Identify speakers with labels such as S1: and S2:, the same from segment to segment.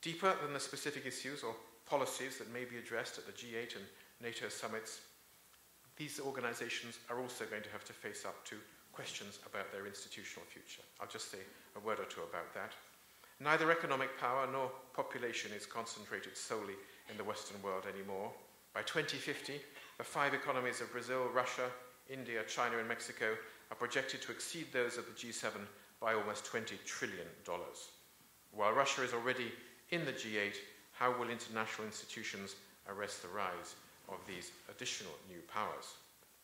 S1: Deeper than the specific issues or policies that may be addressed at the G8 and NATO summits, these organizations are also going to have to face up to questions about their institutional future. I'll just say a word or two about that. Neither economic power nor population is concentrated solely in the Western world anymore. By 2050, the 5 economies of Brazil, Russia, India, China, and Mexico are projected to exceed those of the G7 by almost $20 trillion. While Russia is already in the G8, how will international institutions arrest the rise of these additional new powers?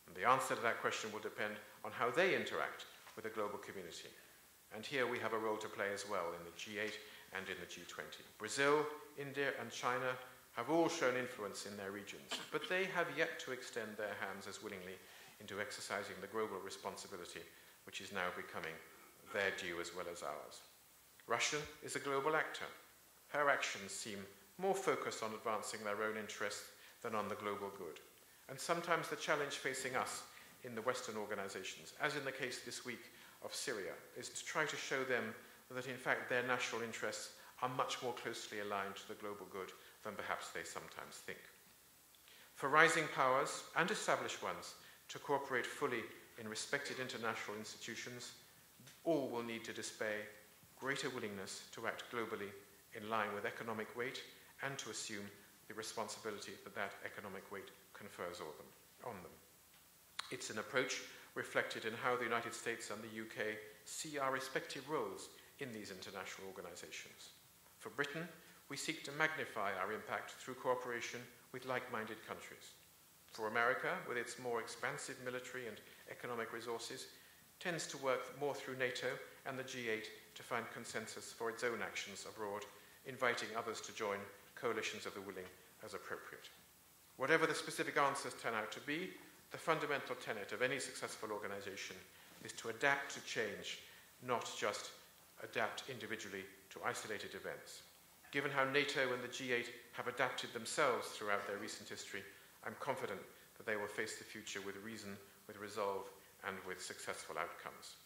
S1: And the answer to that question will depend on how they interact with the global community. And here we have a role to play as well in the G8 and in the G20. Brazil, India, and China have all shown influence in their regions, but they have yet to extend their hands as willingly into exercising the global responsibility which is now becoming their due as well as ours. Russia is a global actor. Her actions seem more focused on advancing their own interests than on the global good. And sometimes the challenge facing us in the Western organizations, as in the case this week of Syria, is to try to show them that in fact their national interests are much more closely aligned to the global good than perhaps they sometimes think. For rising powers and established ones to cooperate fully in respected international institutions, all will need to display greater willingness to act globally in line with economic weight and to assume the responsibility that that economic weight confers on them. It's an approach reflected in how the United States and the UK see our respective roles in these international organizations. For Britain, we seek to magnify our impact through cooperation with like-minded countries. For America, with its more expansive military and economic resources, tends to work more through NATO and the G8 to find consensus for its own actions abroad, inviting others to join coalitions of the willing as appropriate. Whatever the specific answers turn out to be, the fundamental tenet of any successful organization is to adapt to change, not just adapt individually to isolated events. Given how NATO and the G8 have adapted themselves throughout their recent history, I'm confident that they will face the future with reason, with resolve, and with successful outcomes.